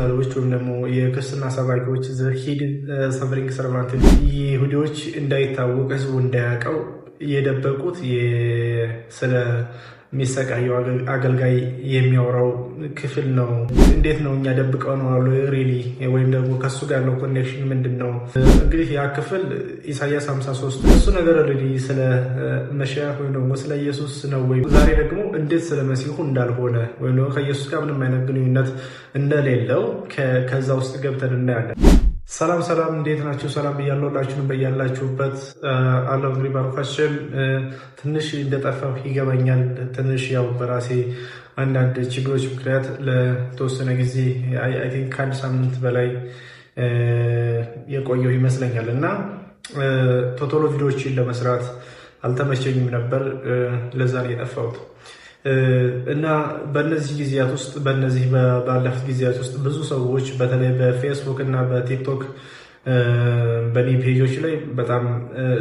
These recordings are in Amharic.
ሚሽነሪዎች ወይም ደግሞ የክርስትና ሰባኪዎች ሂድን ሰቨሪንግ ሰርቫንት ይሁዲዎች እንዳይታወቅ ህዝቡ እንዳያውቀው የደበቁት ስለሚሰቃየው አገልጋይ የሚያወራው ክፍል ነው። እንዴት ነው እኛ ደብቀው ነው አሉ ሪሊ ወይም ደግሞ ከሱ ጋር ያለው ኮኔክሽን ምንድነው? እንግዲህ ያ ክፍል ኢሳይያስ 53 እሱ ነገር ሪሊ ስለ መሲህ ወይም ደግሞ ስለ ኢየሱስ ነው ወይ ዛሬ ደግሞ እንዴት ስለ መሲሁ እንዳልሆነ ወይም ደግሞ ከኢየሱስ ጋር ምንም አይነት ግንኙነት እንደሌለው ከዛ ውስጥ ገብተን እናያለን። ሰላም እንዴት ናችሁ? ሰላም ብያለሁላችሁም በያላችሁበት አላህ እንግዲህ ባርካችሁም ትንሽ እንደጠፋሁ ይገባኛል። ትንሽ ያው በራሴ አንዳንድ ችግሮች ምክንያት ለተወሰነ ጊዜ አይ ቲንክ ከአንድ ሳምንት በላይ የቆየው ይመስለኛል እና ቶቶሎ ቪዲዮዎችን ለመስራት አልተመቸኝም ነበር። ለዛ ነው የጠፋሁት እና በእነዚህ ጊዜያት ውስጥ ባለፉት ጊዜያት ውስጥ ብዙ ሰዎች በተለይ በፌስቡክ እና በቲክቶክ በኔ ፔጆች ላይ በጣም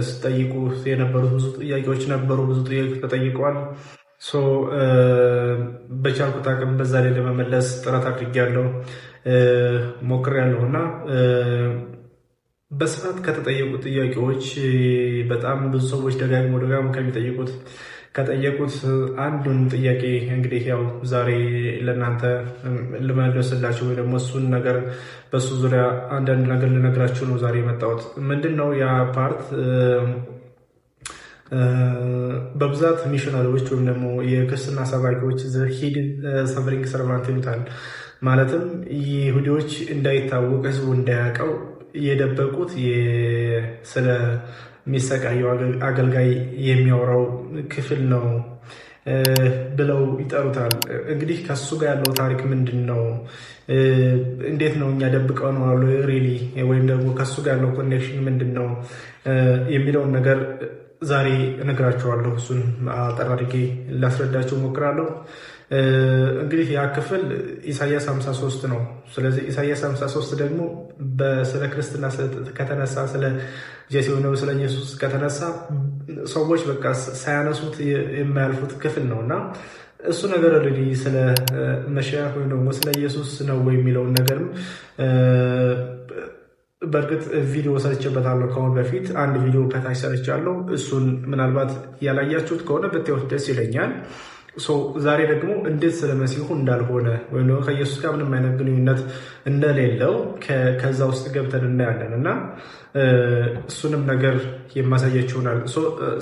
ስጠይቁ የነበሩት ብዙ ጥያቄዎች ነበሩ። ብዙ ጥያቄዎች ተጠይቀዋል። በቻልኩት አቅም በዛ ላይ ለመመለስ ጥረት አድርጌያለሁ፣ ሞክሬያለሁ እና በስፋት ከተጠየቁት ጥያቄዎች በጣም ብዙ ሰዎች ደጋግሞ ከጠየቁት አንዱን ጥያቄ እንግዲህ ያው ዛሬ ለእናንተ ልመልስላችሁ ወይ ደግሞ እሱን ነገር በሱ ዙሪያ አንዳንድ ነገር ልነግራችሁ ነው ዛሬ የመጣሁት። ምንድነው ያ ፓርት? በብዛት ሚሽነሪዎች ወይም ደግሞ የክርስትና ሰባኪዎች ሂድን ሰቨሪንግ ሰርቫንት ይሉታል። ማለትም ይሁዲዎች እንዳይታወቅ ህዝቡ እንዳያውቀው የደበቁት ስለሚሰቃየው አገልጋይ የሚያወራው ክፍል ነው ብለው ይጠሩታል። እንግዲህ ከሱ ጋር ያለው ታሪክ ምንድን ነው? እንዴት ነው እኛ ደብቀው ነው አሉ ሪሊ ወይም ደግሞ ከሱ ጋር ያለው ኮኔክሽን ምንድን ነው የሚለውን ነገር ዛሬ እነግራችኋለሁ። እሱን አጠር አድርጌ ላስረዳችሁ እሞክራለሁ። እንግዲህ ያ ክፍል ኢሳይያስ 53 ነው። ስለዚህ ኢሳይያስ 53 ደግሞ ስለ ክርስትና ከተነሳ ስለ ኢየሱስ ነው ስለ ኢየሱስ ከተነሳ ሰዎች በቃ ሳያነሱት የማያልፉት ክፍል ነውና እሱ ነገር ሪሊ ስለ መሲህ ወይ ደግሞ ስለ ኢየሱስ ነው ወይ የሚለውን ነገርም በእርግጥ ቪዲዮ ሰርቼበታለሁ። ከአሁን በፊት አንድ ቪዲዮ ከታች ሰርቻለሁ። እሱን ምናልባት ያላያችሁት ከሆነ ብታዩት ደስ ይለኛል። ዛሬ ደግሞ እንዴት ስለ መሲሁ እንዳልሆነ ወይም ደግሞ ከኢየሱስ ጋር ምንም አይነት ግንኙነት እንደሌለው ከዛ ውስጥ ገብተን እናያለን እና እሱንም ነገር የማሳያችሁ ይሆናል።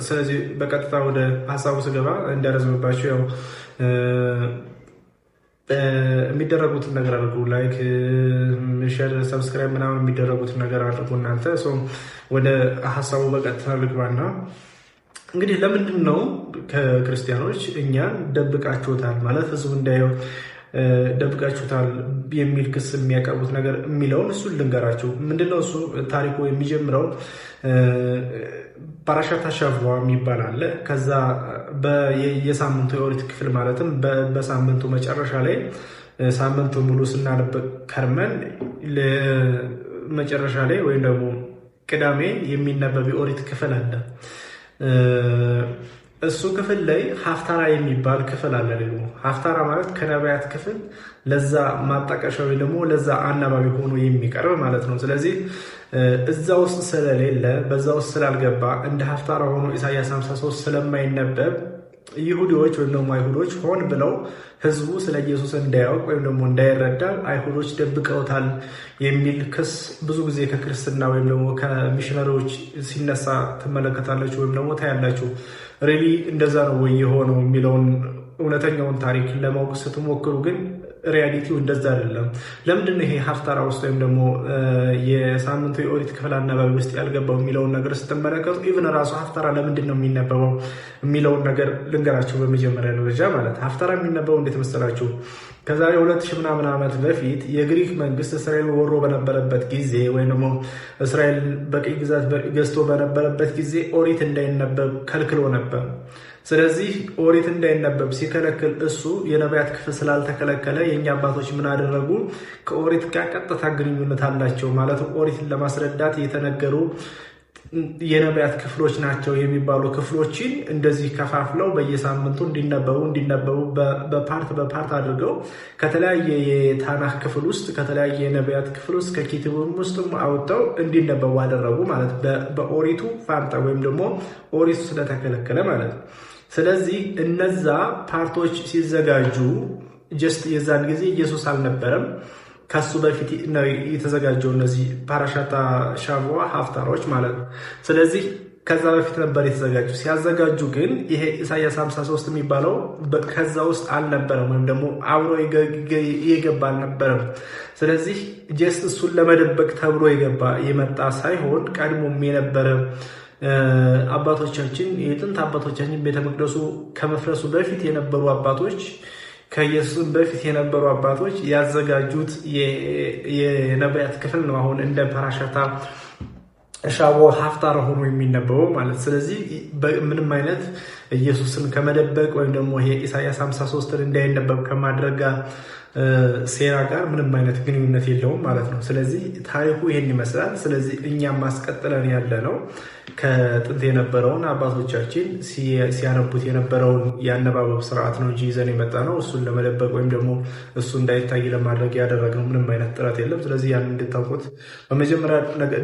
ስለዚህ በቀጥታ ወደ ሀሳቡ ስገባ እንዳረዝምባችሁ ያው የሚደረጉትን ነገር አድርጉ። ላይክ፣ ሼር፣ ሰብስክራይብ ምናምን የሚደረጉትን ነገር አድርጉ እናንተ። ወደ ሀሳቡ በቀጥታ ልግባና እንግዲህ ለምንድን ነው ከክርስቲያኖች እኛን ደብቃችሁታል ማለት ህዝቡ እንዳየው ደብቃችሁታል የሚል ክስ የሚያቀርቡት ነገር የሚለውን እሱን ልንገራችሁ። ምንድነው እሱ? ታሪኩ የሚጀምረው ፓራሻት ሻቭዋ የሚባል አለ። ከዛ የሳምንቱ የኦሪት ክፍል ማለትም በሳምንቱ መጨረሻ ላይ ሳምንቱ ሙሉ ስናነብ ከርመን መጨረሻ ላይ ወይም ደግሞ ቅዳሜ የሚነበብ የኦሪት ክፍል አለ። እሱ ክፍል ላይ ሀፍታራ የሚባል ክፍል አለ። ደግሞ ሀፍታራ ማለት ከነቢያት ክፍል ለዛ ማጣቀሻ ወይ ደግሞ ለዛ አናባቢ ሆኖ የሚቀርብ ማለት ነው። ስለዚህ እዛ ውስጥ ስለሌለ በዛ ውስጥ ስላልገባ እንደ ሀፍታራ ሆኖ ኢሳይያስ 53 ስለማይነበብ ይሁዲዎች ወይም ደግሞ አይሁዶች ሆን ብለው ህዝቡ ስለ ኢየሱስ እንዳያውቅ ወይም ደግሞ እንዳይረዳ አይሁዶች ደብቀውታል የሚል ክስ ብዙ ጊዜ ከክርስትና ወይም ደግሞ ከሚሽነሪዎች ሲነሳ ትመለከታላችሁ ወይም ደግሞ ታያላችሁ። ሪሊ እንደዛ ነው ወይ የሆነው የሚለውን እውነተኛውን ታሪክ ለማወቅ ስትሞክሩ ግን ሪያሊቲው እንደዛ አይደለም። ለምንድን ነው ይሄ ሀፍታራ ውስጥ ወይም ደግሞ የሳምንቱ የኦሪት ክፍል አናባቢ ውስጥ ያልገባው የሚለውን ነገር ስትመለከቱ ኢቭን ራሱ ሀፍታራ ለምንድን ነው የሚነበበው የሚለውን ነገር ልንገራችሁ። በመጀመሪያ ደረጃ ማለት ሀፍታራ የሚነበበው እንዴት መሰላችሁ? ከዛሬ 2000 ምናምን ዓመት በፊት የግሪክ መንግስት እስራኤል ወሮ በነበረበት ጊዜ ወይም ደግሞ እስራኤል በቅኝ ግዛት ገዝቶ በነበረበት ጊዜ ኦሪት እንዳይነበብ ከልክሎ ነበር። ስለዚህ ኦሪት እንዳይነበብ ሲከለክል እሱ የነቢያት ክፍል ስላልተከለከለ የኛ አባቶች ምን አደረጉ? ከኦሪት ጋር ቀጥታ ግንኙነት አላቸው ማለት ኦሪትን ለማስረዳት የተነገሩ የነቢያት ክፍሎች ናቸው የሚባሉ ክፍሎችን እንደዚህ ከፋፍለው በየሳምንቱ እንዲነበቡ በፓርት አድርገው ከተለያየ የታናህ ክፍል ውስጥ ከተለያየ የነቢያት ክፍል ውስጥ ከኪትቡም ውስጥ አውጥተው እንዲነበቡ አደረጉ ማለት በኦሪቱ ፋንታ ወይም ደግሞ ኦሪቱ ስለተከለከለ ማለት ነው። ስለዚህ እነዛ ፓርቶች ሲዘጋጁ ጀስት የዛን ጊዜ ኢየሱስ አልነበረም። ከሱ በፊት ነው የተዘጋጀው እነዚህ ፓራሻታ ሻቮ ሀፍታሮች ማለት ነው። ስለዚህ ከዛ በፊት ነበር የተዘጋጁ። ሲያዘጋጁ ግን ይሄ ኢሳያስ 53 የሚባለው ከዛ ውስጥ አልነበረም ወይም ደግሞ አብሮ የገባ አልነበረም። ስለዚህ ጀስት እሱን ለመደበቅ ተብሎ የመጣ ሳይሆን ቀድሞም የነበረ አባቶቻችን የጥንት አባቶቻችን ቤተ መቅደሱ ከመፍረሱ በፊት የነበሩ አባቶች ከኢየሱስ በፊት የነበሩ አባቶች ያዘጋጁት የነቢያት ክፍል ነው አሁን እንደ ፓራሻታ ሻቮ ሀፍታር ሆኖ የሚነበበው ማለት። ስለዚህ ምንም አይነት ኢየሱስን ከመደበቅ ወይም ደግሞ ይሄ ኢሳያስ 53ን እንዳይነበብ ከማድረግ ጋር ሴራ ጋር ምንም አይነት ግንኙነት የለውም ማለት ነው። ስለዚህ ታሪኩ ይሄን ይመስላል። ስለዚህ እኛም ማስቀጥለን ያለ ነው ከጥንት የነበረውን አባቶቻችን ሲያነቡት የነበረውን የአነባበብ ስርዓት ነው እንጂ ይዘን የመጣ ነው እሱን ለመደበቅ ወይም ደግሞ እሱ እንዳይታይ ለማድረግ ያደረግነው ምንም አይነት ጥረት የለም። ስለዚህ ያን እንድታውቁት በመጀመሪያ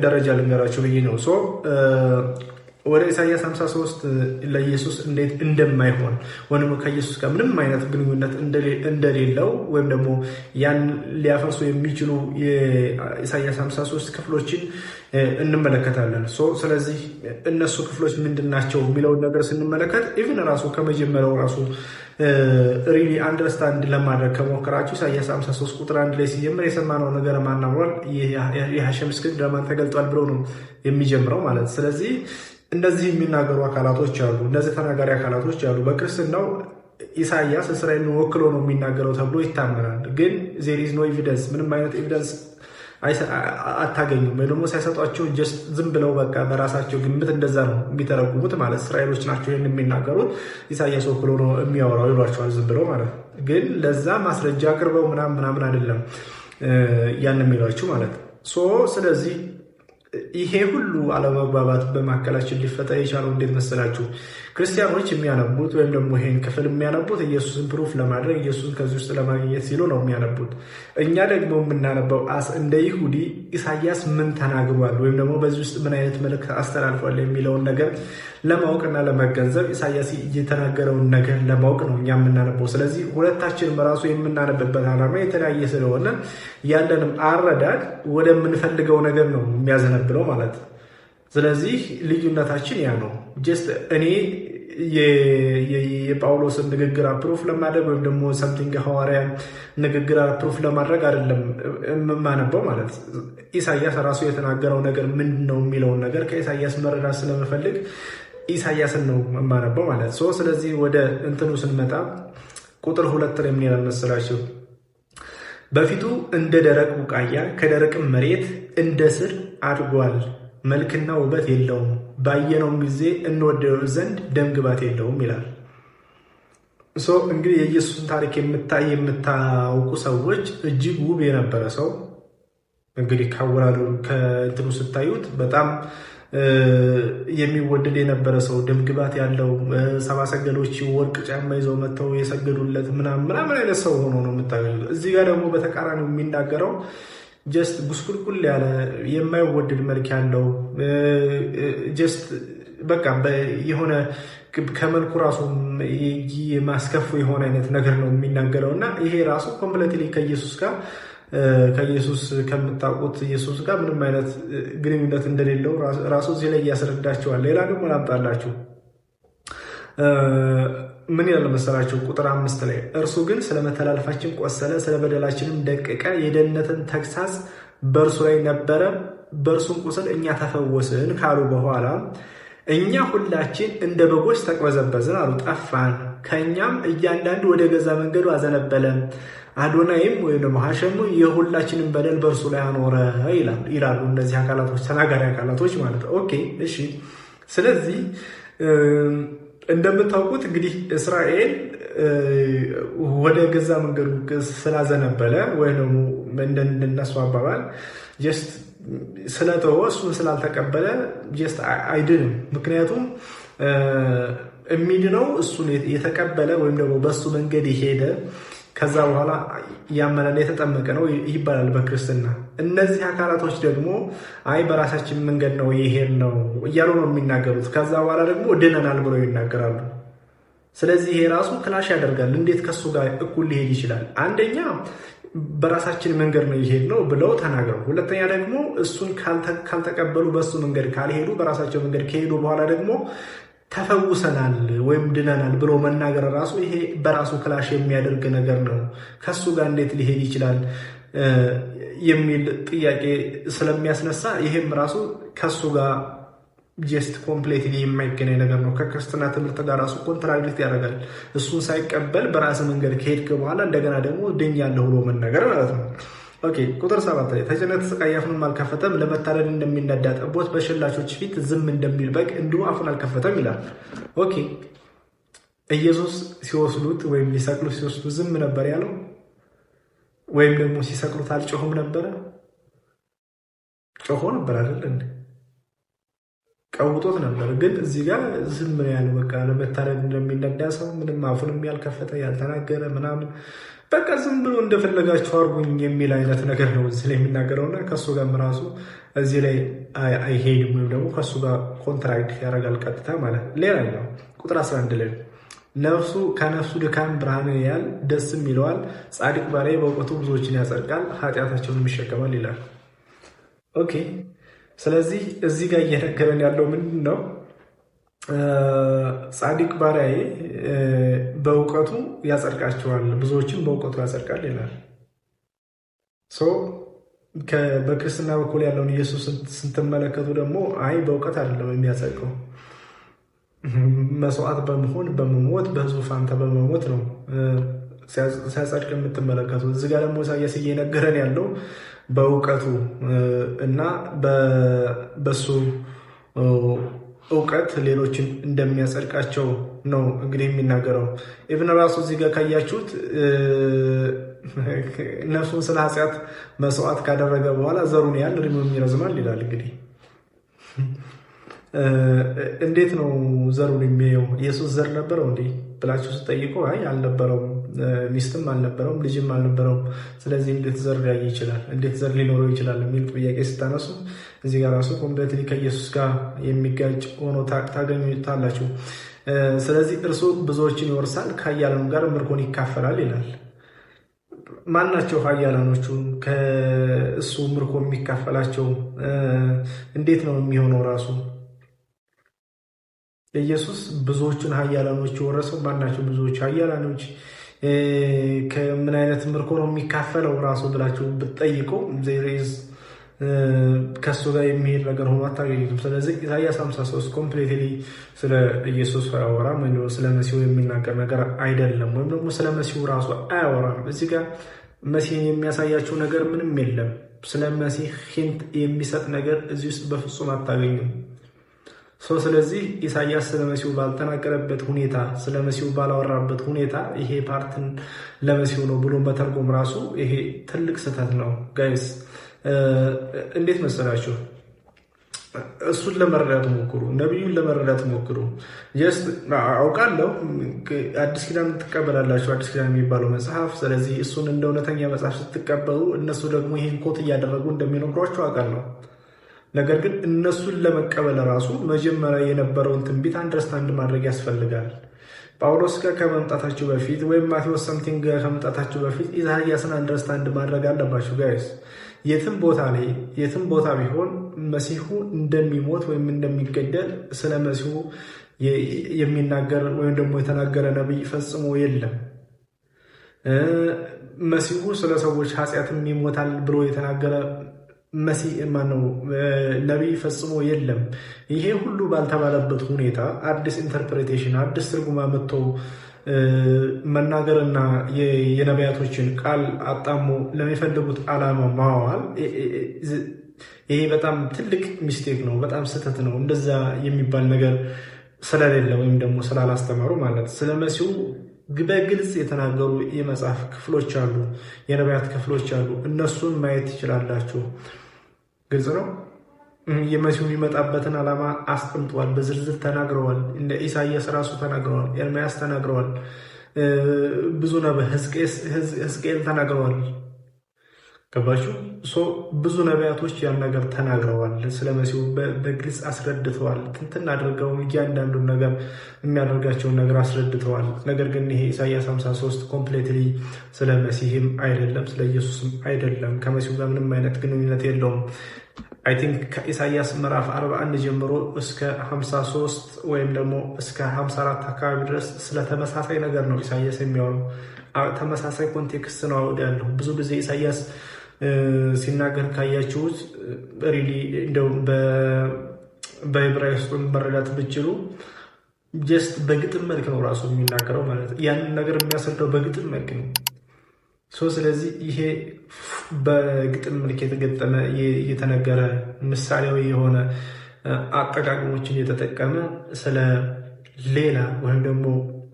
ደረጃ ልንገራችሁ ብዬ ነው። ወደ ኢሳያስ 53 ለኢየሱስ እንዴት እንደማይሆን ወይም ከኢየሱስ ጋር ምንም አይነት ግንኙነት እንደሌለው ወይም ደግሞ ያን ሊያፈርሱ የሚችሉ የኢሳያስ 53 ክፍሎችን እንመለከታለን። ስለዚህ እነሱ ክፍሎች ምንድናቸው የሚለውን ነገር ስንመለከት ኢቭን ራሱ ከመጀመሪያው ራሱ ሪሊ አንደርስታንድ ለማድረግ ከሞከራችሁ ኢሳያስ 53 ቁጥር 1 ላይ ሲጀምር የሰማነው ነገር ማናምሯል የሐሸም እስክንድ ለማን ተገልጧል ብሎ ነው የሚጀምረው ማለት። ስለዚህ እንደዚህ የሚናገሩ አካላቶች አሉ፣ እነዚህ ተናጋሪ አካላቶች አሉ። በክርስትናው ኢሳያስ እስራኤልን ወክሎ ነው የሚናገረው ተብሎ ይታመናል። ግን ዜር ኢዝ ኖ ኤቪደንስ፣ ምንም አይነት ኤቪደንስ አታገኙም። ወይ ደግሞ ሳይሰጧቸው ዝም ብለው በቃ በራሳቸው ግምት እንደዛ ነው የሚተረጉሙት ማለት። እስራኤሎች ናቸው ይህን የሚናገሩት ኢሳያስ ወክሎ ነው የሚያወራው ይሏቸዋል ዝም ብለው ማለት። ግን ለዛ ማስረጃ አቅርበው ምናምን አይደለም ያን የሚሏቸው ማለት። ስለዚህ ይሄ ሁሉ አለመግባባት በማካከላችን ሊፈጠር የቻለው እንዴት መሰላችሁ? ክርስቲያኖች የሚያነቡት ወይም ደግሞ ይሄን ክፍል የሚያነቡት ኢየሱስን ፕሩፍ ለማድረግ ኢየሱስን ከዚህ ውስጥ ለማግኘት ሲሉ ነው የሚያነቡት። እኛ ደግሞ የምናነበው እንደ ይሁዲ ኢሳያስ ምን ተናግሯል ወይም ደግሞ በዚህ ውስጥ ምን አይነት መልእክት አስተላልፏል የሚለውን ነገር ለማወቅና ለመገንዘብ ኢሳያስ የተናገረውን ነገር ለማወቅ ነው እኛ የምናነበው። ስለዚህ ሁለታችንም ራሱ የምናነብበት ዓላማ የተለያየ ስለሆነ ያለንም አረዳድ ወደምንፈልገው ነገር ነው የሚያዘነብለው ማለት ነው። ስለዚህ ልዩነታችን ያ ነው። ጀስት እኔ የጳውሎስን ንግግር አፕሩፍ ለማድረግ ወይም ደግሞ ሰምቲንግ ሐዋርያ ንግግር አፕሩፍ ለማድረግ አይደለም የማነበው ማለት። ኢሳያስ ራሱ የተናገረው ነገር ምንድን ነው የሚለውን ነገር ከኢሳያስ መረዳት ስለምፈልግ ኢሳያስን ነው የማነበው ማለት። ስለዚህ ወደ እንትኑ ስንመጣ ቁጥር 2 ላይ ምን ይላል መሰላችሁ? በፊቱ እንደ ደረቅ ቡቃያ ከደረቅም መሬት እንደ ስር አድጓል። መልክና ውበት የለውም፣ ባየነውም ጊዜ እንወደው ዘንድ ደምግባት የለውም ይላል። እንግዲህ የኢየሱስን ታሪክ የምታውቁ ሰዎች እጅግ ውብ የነበረ ሰው እንግዲህ ካወራሉ ከእንትኑ ስታዩት በጣም የሚወደድ የነበረ ሰው፣ ደምግባት ያለው፣ ሰባ ሰገሎች ወርቅ ጫማ ይዘው መጥተው የሰገዱለት ምናምን አይነት ሰው ሆኖ ነው የምታገኙት። እዚህ ጋር ደግሞ በተቃራኒው የሚናገረው ጀስት ጉስቁልቁል ያለ የማይወደድ መልክ ያለው ጀስት በቃ የሆነ ከመልኩ ራሱ ማስከፉ የሆነ አይነት ነገር ነው የሚናገረው እና ይሄ ራሱ ኮምፕሌትሊ ከኢየሱስ ከምታውቁት ኢየሱስ ጋር ምንም አይነት ግንኙነት እንደሌለው ራሱ እዚህ ላይ እያስረዳቸዋል። ሌላ ደግሞ ላምጣላችሁ። ምን ያለ መሰላችሁ? ቁጥር 5 ላይ እርሱ ግን ስለ መተላለፋችን ቆሰለ፣ ስለ በደላችንም ደቀቀ፣ የደህንነትን ተግሳጽ በእርሱ ላይ ነበረ፣ በእርሱም ቁስል እኛ ተፈወስን ካሉ በኋላ እኛ ሁላችን እንደ በጎች ተቅበዘበዝን አሉ፣ ጠፋን፣ ከእኛም እያንዳንዱ ወደ ገዛ መንገዱ አዘነበለ፣ አዶናይም ወይም ደግሞ ሐሸሙ የሁላችንም በደል በእርሱ ላይ አኖረ ይላሉ እነዚህ አካላቶች፣ ተናጋሪ አካላቶች ማለት ነው። ኦኬ እሺ። ስለዚህ እንደምታውቁት እንግዲህ እስራኤል ወደ ገዛ መንገዱ ስላዘነበለ ወይ ደግሞ እንደነሱ አባባል ጀስት ስለተወ እሱን ስላልተቀበለ ጀስት አይድንም። ምክንያቱም የሚድነው እሱን የተቀበለ ወይም ደግሞ በሱ መንገድ የሄደ ከዛ በኋላ ያመነና የተጠመቀ ነው ይባላል በክርስትና። እነዚህ አካላቶች ደግሞ አይ በራሳችን መንገድ ነው ይሄድ ነው እያሉ ነው የሚናገሩት። ከዛ በኋላ ደግሞ ድነናል ብለው ይናገራሉ። ስለዚህ ይሄ ራሱ ክላሽ ያደርጋል። እንዴት ከሱ ጋር እኩል ሊሄድ ይችላል? አንደኛ በራሳችን መንገድ ነው ይሄድ ነው ብለው ተናገሩ። ሁለተኛ ደግሞ እሱን ካልተቀበሉ በሱ መንገድ ካልሄዱ በራሳቸው መንገድ ከሄዱ በኋላ ደግሞ ተፈውሰናል ወይም ድነናል ብሎ መናገር ራሱ ይሄ በራሱ ክላሽ የሚያደርግ ነገር ነው። ከሱ ጋር እንዴት ሊሄድ ይችላል የሚል ጥያቄ ስለሚያስነሳ ይሄም ራሱ ከሱ ጋር ጀስት ኮምፕሌትሊ የማይገናኝ ነገር ነው። ከክርስትና ትምህርት ጋር ራሱ ኮንትራዲክት ያደርጋል። እሱን ሳይቀበል በራስ መንገድ ከሄድክ በኋላ እንደገና ደግሞ ድኛለሁ ብሎ መናገር ማለት ነው። ኦኬ ቁጥር 7 ላይ ተጭነት ስቃይ አፉን አልከፈተም፣ ለመታረድ እንደሚነዳ ጠቦት በሸላቾች ፊት ዝም እንደሚል በግ እንዲሁ አፉን አልከፈተም ይላል። ኦኬ ኢየሱስ ሲወስዱት ወይም ሊሰቅሉት ሲወስዱ ዝም ነበር ያለው? ወይም ደግሞ ሲሰቅሉት አልጮህም ነበረ? ጮሆ ነበር አይደል እንዴ? ቀውጦት ነበር። ግን እዚህ ጋር ዝም ነው ያለው። በቃ ለመታረድ እንደሚነዳ ሰው ምንም አፉንም ያልከፈተ ያልተናገረ ምናምን በቃ ዝም ብሎ እንደፈለጋችሁ አርጉኝ የሚል አይነት ነገር ነው እዚህ ላይ የሚናገረውና ከሱ ጋር ራሱ እዚህ ላይ አይሄድም ወይም ደግሞ ከሱ ጋር ኮንትራክት ያደርጋል ቀጥታ ማለት። ሌላኛው ቁጥር 11 ላይ ነፍሱ ከነፍሱ ድካም ብርሃን ያያል ደስም ይለዋል፣ ጻድቅ ባሪያ በእውቀቱ ብዙዎችን ያጸድቃል ኃጢአታቸውን ይሸከማል ይላል። ኦኬ ስለዚህ እዚህ ጋር እየነገረን ያለው ምንድን ነው? ጻድቅ ባሪያዬ በእውቀቱ ያጸድቃቸዋል፣ ብዙዎችን በእውቀቱ ያጸድቃል ይላል። በክርስትና በኩል ያለውን ኢየሱስ ስትመለከቱ ደግሞ አይ በእውቀት አይደለም የሚያጸድቀው፣ መስዋዕት በመሆን በመሞት በሕዝቡ ፋንታ በመሞት ነው ሲያጸድቅ የምትመለከቱት። እዚህ ጋር ደግሞ ኢሳያስ እየነገረን ያለው በእውቀቱ እና በሱ እውቀት ሌሎችን እንደሚያጸድቃቸው ነው እንግዲህ የሚናገረው። ኢብን ራሱ እዚህ ጋር ካያችሁት ነፍሱን ስለ ኃጢአት መስዋዕት ካደረገ በኋላ ዘሩን ያህል ዕድሜውም ይረዝማል ይላል። እንግዲህ እንዴት ነው ዘሩን የሚያየው? ኢየሱስ ዘር ነበረው እንዴ ብላችሁ ስጠይቁ አይ አልነበረውም፣ ሚስትም አልነበረውም፣ ልጅም አልነበረውም። ስለዚህ እንዴት ዘር ሊያይ ይችላል? እንዴት ዘር ሊኖረው ይችላል የሚል ጥያቄ ስታነሱ እዚህ ጋር ራሱ ኮምፕሌትሊ ከኢየሱስ ጋር የሚጋጭ ሆኖ ታገኙታላችሁ። ስለዚህ እርሱ ብዙዎችን ይወርሳል፣ ከኃያላኑ ጋር ምርኮን ይካፈላል ይላል። ማናቸው ኃያላኖቹ? ከእሱ ምርኮ የሚካፈላቸው እንዴት ነው የሚሆነው? ራሱ ኢየሱስ ብዙዎቹን ኃያላኖች የወረሰው ማናቸው? ብዙዎች ኃያላኖች ከምን አይነት ምርኮ ነው የሚካፈለው ራሱ ብላችሁ ብትጠይቁ ከሱ ጋር የሚሄድ ነገር ሆኖ አታገኙትም። ስለዚህ ኢሳያስ 53 ኮምፕሌትሊ ስለ ኢየሱስ አያወራም፣ ወይም ስለ መሲሁ የሚናገር ነገር አይደለም፣ ወይም ደግሞ ስለ መሲሁ ራሱ አያወራም። እዚህ ጋር መሲህ የሚያሳያቸው ነገር ምንም የለም። ስለ መሲህ ሂንት የሚሰጥ ነገር እዚህ ውስጥ በፍጹም አታገኙም። ስለዚህ ኢሳያስ ስለ መሲሁ ባልተናገረበት ሁኔታ፣ ስለ መሲሁ ባላወራበት ሁኔታ ይሄ ፓርትን ለመሲሁ ነው ብሎ መተርጎም ራሱ ይሄ ትልቅ ስህተት ነው ጋይስ። እንዴት መሰላችሁ? እሱን ለመረዳት ሞክሩ፣ ነቢዩን ለመረዳት ሞክሩ። አውቃለሁ አዲስ ኪዳን ትቀበላላችሁ፣ አዲስ ኪዳን የሚባለው መጽሐፍ። ስለዚህ እሱን እንደ እውነተኛ መጽሐፍ ስትቀበሉ እነሱ ደግሞ ይህን ኮት እያደረጉ እንደሚነግሯችሁ አውቃለሁ። ነገር ግን እነሱን ለመቀበል ራሱ መጀመሪያ የነበረውን ትንቢት አንደርስታንድ ማድረግ ያስፈልጋል። ጳውሎስ ጋር ከመምጣታችሁ በፊት ወይም ማቴዎስ ሰምቲንግ ጋር ከመምጣታችሁ በፊት ኢሳያስን አንደርስታንድ ማድረግ አለባችሁ ጋይስ። የትም ቦታ ላይ የትም ቦታ ቢሆን መሲሁ እንደሚሞት ወይም እንደሚገደል ስለ መሲሁ የሚናገር ወይም ደግሞ የተናገረ ነቢይ ፈጽሞ የለም። መሲሁ ስለ ሰዎች ኃጢአትም ይሞታል ብሎ የተናገረ ነቢይ ፈጽሞ የለም። ይሄ ሁሉ ባልተባለበት ሁኔታ አዲስ ኢንተርፕሬቴሽን አዲስ ትርጉማ መጥቶ መናገርና የነቢያቶችን ቃል አጣሞ ለሚፈልጉት ዓላማ ማዋል ይሄ በጣም ትልቅ ሚስቴክ ነው፣ በጣም ስህተት ነው። እንደዛ የሚባል ነገር ስለሌለ ወይም ደግሞ ስላላስተማሩ ማለት ስለ መሲሁ በግልጽ የተናገሩ የመጽሐፍ ክፍሎች አሉ፣ የነቢያት ክፍሎች አሉ። እነሱን ማየት ትችላላችሁ። ግልጽ ነው። የመሲሁ የሚመጣበትን ዓላማ አስቀምጠዋል፣ በዝርዝር ተናግረዋል። እንደ ኢሳያስ ራሱ ተናግረዋል፣ ኤርምያስ ተናግረዋል፣ ብዙ ነቢያት ሕዝቅኤል ተናግረዋል። ገባችሁ? ብዙ ነቢያቶች ያን ነገር ተናግረዋል። ስለ መሲሁ በግልጽ አስረድተዋል። ትንትን አድርገው እያንዳንዱን ነገር የሚያደርጋቸውን ነገር አስረድተዋል። ነገር ግን ይሄ ኢሳያስ 53 ኮምፕሌትሊ ስለ መሲህም አይደለም፣ ስለ ኢየሱስም አይደለም። ከመሲሁ ጋር ምንም አይነት ግንኙነት የለውም። አይ ቲንክ ከኢሳያስ ምዕራፍ 41 ጀምሮ እስከ 53 ወይም ደግሞ እስከ 54 አካባቢ ድረስ ስለ ተመሳሳይ ነገር ነው ኢሳያስ የሚያወራው። ተመሳሳይ ኮንቴክስት ነው አውድ ያለው። ብዙ ጊዜ ኢሳያስ ሲናገር ካያችሁት ሪሊ እንደው በዕብራይስጡን መረዳት ብችሉ ጀስት በግጥም መልክ ነው ራሱ የሚናገረው ማለት ነው። ያንን ነገር የሚያስረዳው በግጥም መልክ ነው። ስለዚህ ይሄ በግጥም መልክ የተገጠመ የተነገረ ምሳሌያዊ የሆነ አጠቃቀሞችን የተጠቀመ ስለ ሌላ ወይም ደግሞ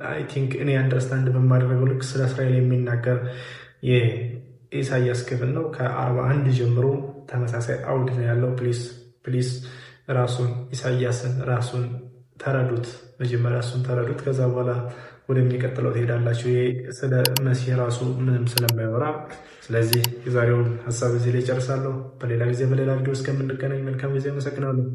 አይ ቲንክ እኔ አንደርስታንድ በማድረገው ልክ ስለ እስራኤል የሚናገር የኢሳያስ ክፍል ነው። ከ41 ጀምሮ ተመሳሳይ አውድ ነው ያለው። ፕሊስ ራሱን ኢሳያስን ራሱን ተረዱት። መጀመሪያ እሱን ተረዱት፣ ከዛ በኋላ ወደሚቀጥለው ትሄዳላችሁ። ስለ መሲህ ራሱ ምንም ስለማይወራ። ስለዚህ የዛሬውን ሀሳብ እዚህ ላይ ጨርሳለሁ። በሌላ ጊዜ በሌላ ቪዲዮ እስከምንገናኝ መልካም ጊዜ። አመሰግናለሁ።